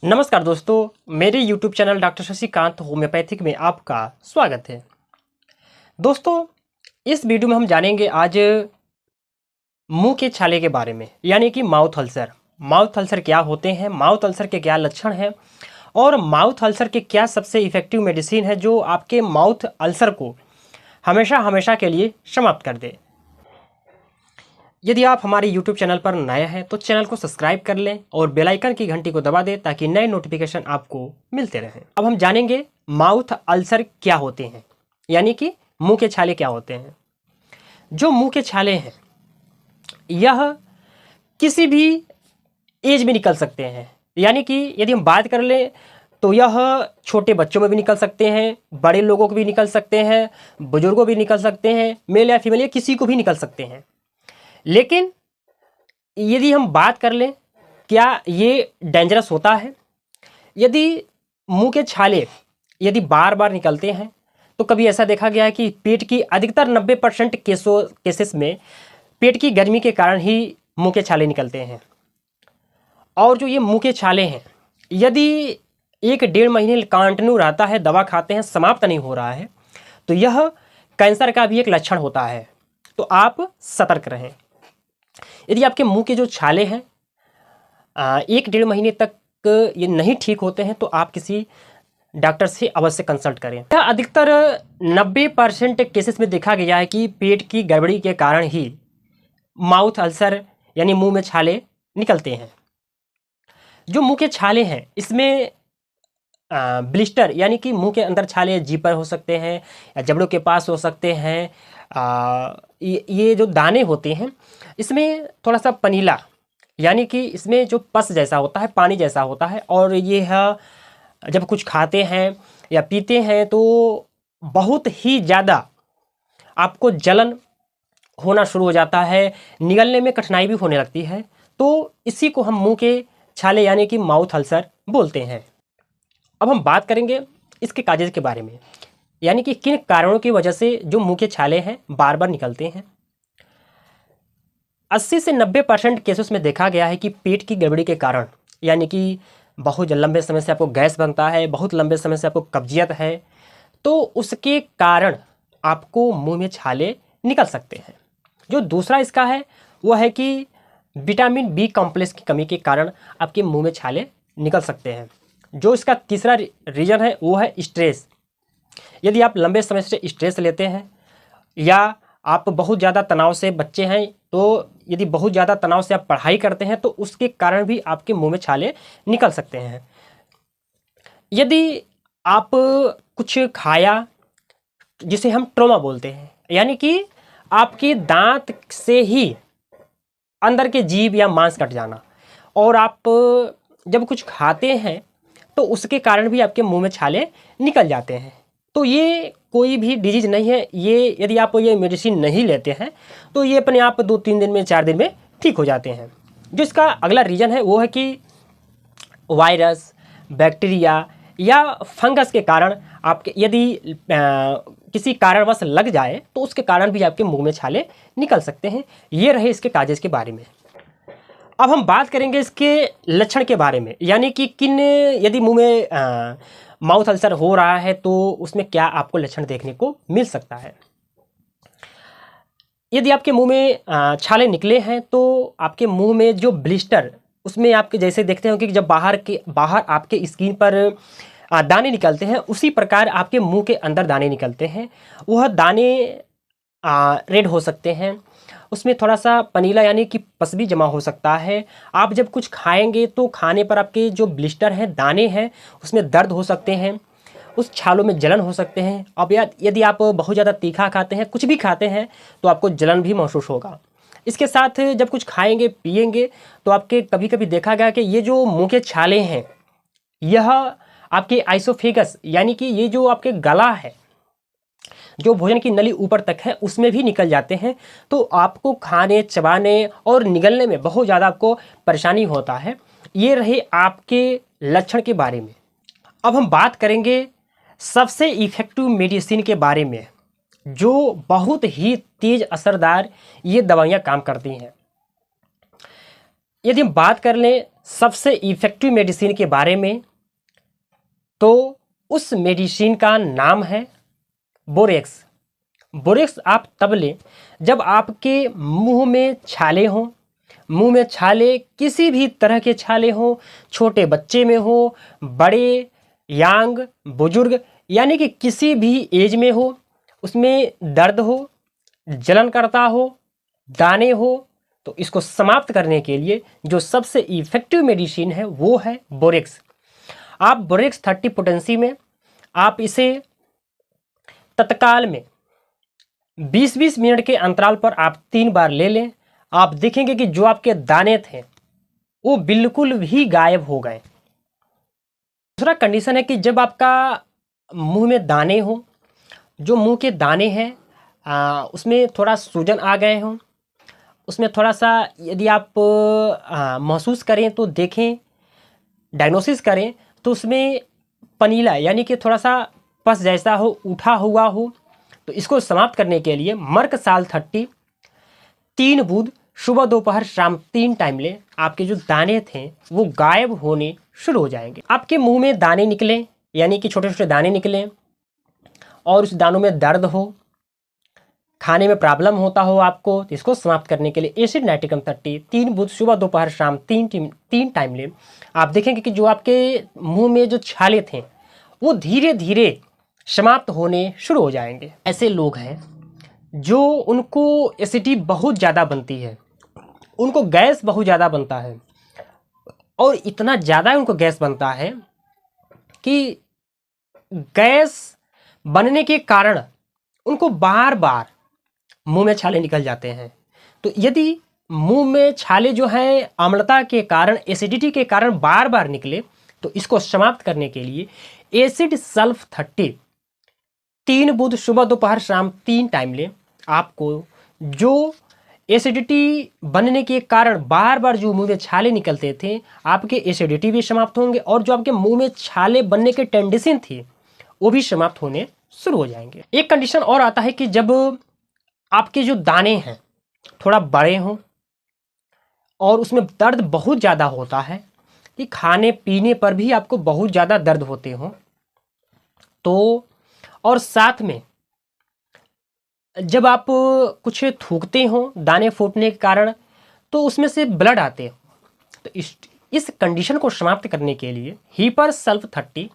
नमस्कार दोस्तों, मेरे YouTube channel doctor Shashikant homeopathic में आपका स्वागत है। दोस्तों, इस वीडियो में हम जानेंगे आज मुंह के छाले के बारे में, यानी कि माउथ अल्सर। माउथ अल्सर क्या होते हैं, माउथ अल्सर के क्या लक्षण हैं और माउथ अल्सर के क्या सबसे इफ़ेक्टिव मेडिसिन है जो आपके माउथ अल्सर को हमेशा हमेशा के लिए समाप्त कर दे। यदि आप हमारे YouTube चैनल पर नए हैं तो चैनल को सब्सक्राइब कर लें और बेल आइकन की घंटी को दबा दें ताकि नए नोटिफिकेशन आपको मिलते रहें। अब हम जानेंगे माउथ अल्सर क्या होते हैं, यानी कि मुंह के छाले क्या होते हैं। जो मुंह के छाले हैं यह किसी भी एज में निकल सकते हैं, यानी कि यदि हम बात कर लें तो यह छोटे बच्चों में भी निकल सकते हैं, बड़े लोगों को भी निकल सकते हैं, बुजुर्गों भी निकल सकते हैं, मेल या फीमेल या किसी को भी निकल सकते हैं। लेकिन यदि हम बात कर लें क्या ये डेंजरस होता है, यदि मुंह के छाले यदि बार बार निकलते हैं तो कभी ऐसा देखा गया है कि पेट की अधिकतर 90% केसेस में पेट की गर्मी के कारण ही मुंह के छाले निकलते हैं। और जो ये मुंह के छाले हैं यदि 1-1.5 महीने कंटिन्यू रहता है, दवा खाते हैं, समाप्त नहीं हो रहा है, तो यह कैंसर का भी एक लक्षण होता है। तो आप सतर्क रहें। यदि आपके मुंह के जो छाले हैं 1-1.5 महीने तक ये नहीं ठीक होते हैं तो आप किसी डॉक्टर से अवश्य कंसल्ट करें। यह अधिकतर 90% केसेस में देखा गया है कि पेट की गड़बड़ी के कारण ही माउथ अल्सर यानी मुंह में छाले निकलते हैं। जो मुंह के छाले हैं इसमें ब्लिस्टर यानी कि मुंह के अंदर छाले जीभ पर हो सकते हैं या जबड़ों के पास हो सकते हैं। ये जो दाने होते हैं इसमें थोड़ा सा पनीला यानी कि इसमें जो पस जैसा होता है, पानी जैसा होता है, और ये है जब कुछ खाते हैं या पीते हैं तो बहुत ही ज़्यादा आपको जलन होना शुरू हो जाता है, निगलने में कठिनाई भी होने लगती है। तो इसी को हम मुंह के छाले यानी कि माउथ अल्सर बोलते हैं। अब हम बात करेंगे इसके काजेज़ के बारे में, यानी कि किन कारणों की वजह से जो मुंह के छाले हैं बार बार निकलते हैं। 80 से 90% केसेस में देखा गया है कि पेट की गड़बड़ी के कारण, यानी कि बहुत लंबे समय से आपको गैस बनता है, बहुत लंबे समय से आपको कब्जियत है, तो उसके कारण आपको मुंह में छाले निकल सकते हैं। जो दूसरा इसका है वो है कि विटामिन बी कॉम्प्लेक्स की कमी के कारण आपके मुंह में छाले निकल सकते हैं। जो इसका तीसरा रीज़न है वो है स्ट्रेस। यदि आप लंबे समय से स्ट्रेस लेते हैं या आप बहुत ज़्यादा तनाव से बच्चे हैं, तो यदि बहुत ज़्यादा तनाव से आप पढ़ाई करते हैं तो उसके कारण भी आपके मुंह में छाले निकल सकते हैं। यदि आप कुछ खाया जिसे हम ट्रोमा बोलते हैं, यानी कि आपके दांत से ही अंदर के जीभ या मांस कट जाना, और आप जब कुछ खाते हैं तो उसके कारण भी आपके मुंह में छाले निकल जाते हैं। तो ये कोई भी डिजीज नहीं है, ये यदि आप ये मेडिसिन नहीं लेते हैं तो ये अपने आप 2-3 दिन में 4 दिन में ठीक हो जाते हैं। जो इसका अगला रीज़न है वो है कि वायरस, बैक्टीरिया या फंगस के कारण आपके यदि किसी कारणवश लग जाए तो उसके कारण भी आपके मुंह में छाले निकल सकते हैं। ये रहे इसके काजेज़ के बारे में। अब हम बात करेंगे इसके लक्षण के बारे में, यानी कि किन यदि मुंह में माउथ अल्सर हो रहा है तो उसमें क्या आपको लक्षण देखने को मिल सकता है। यदि आपके मुंह में छाले निकले हैं तो आपके मुंह में जो ब्लिस्टर, उसमें आपके जैसे देखते हो कि जब बाहर आपके स्किन पर दाने निकलते हैं, उसी प्रकार आपके मुंह के अंदर दाने निकलते हैं। वह दाने रेड हो सकते हैं, उसमें थोड़ा सा पनीला यानी कि पस भी जमा हो सकता है। आप जब कुछ खाएंगे तो खाने पर आपके जो ब्लिस्टर हैं, दाने हैं, उसमें दर्द हो सकते हैं, उस छालों में जलन हो सकते हैं। अब यदि आप बहुत ज़्यादा तीखा खाते हैं, कुछ भी खाते हैं, तो आपको जलन भी महसूस होगा। इसके साथ जब कुछ खाएंगे पिएंगे तो आपके कभी कभी देखा गया कि ये जो मुंह के छाले हैं यह आपके आइसोफेगस यानी कि ये जो आपके गला है, जो भोजन की नली ऊपर तक है, उसमें भी निकल जाते हैं। तो आपको खाने, चबाने और निगलने में बहुत ज़्यादा आपको परेशानी होता है। ये रहे आपके लक्षण के बारे में। अब हम बात करेंगे सबसे इफ़ेक्टिव मेडिसिन के बारे में, जो बहुत ही तेज़ असरदार ये दवाइयाँ काम करती हैं। यदि हम बात कर लें सबसे इफ़ेक्टिव मेडिसिन के बारे में, तो उस मेडिसिन का नाम है बोरेक्स। बोरेक्स आप तब लें जब आपके मुंह में छाले हों, मुंह में छाले किसी भी तरह के छाले हों, छोटे बच्चे में हो, बड़े, यांग, बुजुर्ग, यानी कि किसी भी एज में हो, उसमें दर्द हो, जलन करता हो, दाने हो, तो इसको समाप्त करने के लिए जो सबसे इफ़ेक्टिव मेडिसिन है वो है बोरेक्स। आप बोरेक्स 30 पोटेंसी में आप इसे तत्काल में 20-20 मिनट के अंतराल पर आप 3 बार ले लें। आप देखेंगे कि जो आपके दाने थे वो बिल्कुल भी गायब हो गए। दूसरा कंडीशन है कि जब आपका मुंह में दाने हो, जो मुंह के दाने हैं उसमें थोड़ा सूजन आ गए हों, उसमें थोड़ा सा यदि आप महसूस करें तो देखें, डायग्नोसिस करें तो उसमें पनीला यानी कि थोड़ा सा पस जैसा हो, उठा हुआ हो, तो इसको समाप्त करने के लिए मर्क साल 30 3 बूंद सुबह दोपहर शाम 3 टाइम लें। आपके जो दाने थे वो गायब होने शुरू हो जाएंगे। आपके मुंह में दाने निकलें यानी कि छोटे छोटे दाने निकलें और उस दानों में दर्द हो, खाने में प्रॉब्लम होता हो आपको, तो इसको समाप्त करने के लिए एसिड नाइट्रिकम 30 3 बूंद सुबह दोपहर शाम 3 टाइम लें। आप देखेंगे कि जो आपके मुंह में जो छाले थे वो धीरे धीरे समाप्त होने शुरू हो जाएंगे। ऐसे लोग हैं जो उनको एसिडिटी बहुत ज़्यादा बनती है, उनको गैस बहुत ज़्यादा बनता है, और इतना ज़्यादा उनको गैस बनता है कि गैस बनने के कारण उनको बार बार मुंह में छाले निकल जाते हैं। तो यदि मुंह में छाले जो हैं अम्लता के कारण, एसिडिटी के कारण बार बार निकले, तो इसको समाप्त करने के लिए एसिड सल्फ 30 3 बूंद सुबह दोपहर शाम 3 टाइम लें। आपको जो एसिडिटी बनने के कारण बार बार जो मुंह में छाले निकलते थे, आपके एसिडिटी भी समाप्त होंगे और जो आपके मुंह में छाले बनने के टेंडेंसी थी वो भी समाप्त होने शुरू हो जाएंगे। एक कंडीशन और आता है कि जब आपके जो दाने हैं थोड़ा बड़े हों और उसमें दर्द बहुत ज़्यादा होता है, कि खाने पीने पर भी आपको बहुत ज़्यादा दर्द होते हों, तो और साथ में जब आप कुछ थूकते हो दाने फूटने के कारण तो उसमें से ब्लड आते हो, तो इस कंडीशन को समाप्त करने के लिए हीपर सल्फ 30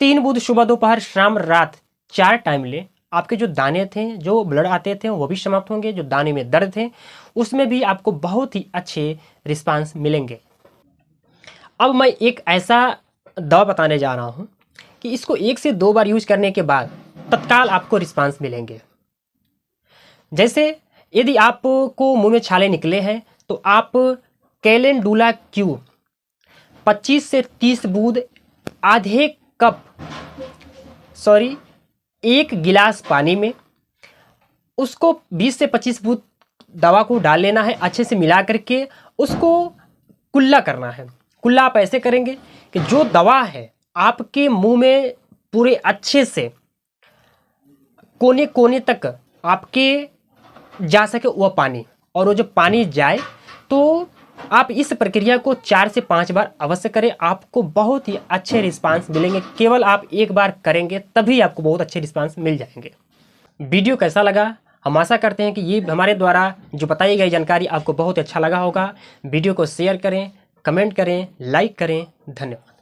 3 बूंद सुबह दोपहर शाम रात 4 टाइम लें। आपके जो दाने थे, जो ब्लड आते थे वो भी समाप्त होंगे, जो दाने में दर्द थे उसमें भी आपको बहुत ही अच्छे रिस्पांस मिलेंगे। अब मैं एक ऐसा दवा बताने जा रहा हूँ कि इसको 1 से 2 बार यूज करने के बाद तत्काल आपको रिस्पांस मिलेंगे। जैसे यदि आपको मुंह में छाले निकले हैं तो आप कैलेंडुला क्यू 25 से 30 बूंद आधे कप 1 गिलास पानी में उसको 20 से 25 बूंद दवा को डाल लेना है, अच्छे से मिला करके उसको कुल्ला करना है। कुल्ला आप ऐसे करेंगे कि जो दवा है आपके मुंह में पूरे अच्छे से कोने कोने तक आपके जा सके वह पानी, और वो जब पानी जाए तो आप इस प्रक्रिया को 4 से 5 बार अवश्य करें। आपको बहुत ही अच्छे रिस्पांस मिलेंगे। केवल आप एक बार करेंगे तभी आपको बहुत अच्छे रिस्पांस मिल जाएंगे। वीडियो कैसा लगा? हम आशा करते हैं कि ये हमारे द्वारा जो बताई गई जानकारी आपको बहुत अच्छा लगा होगा। वीडियो को शेयर करें, कमेंट करें, लाइक करें। धन्यवाद।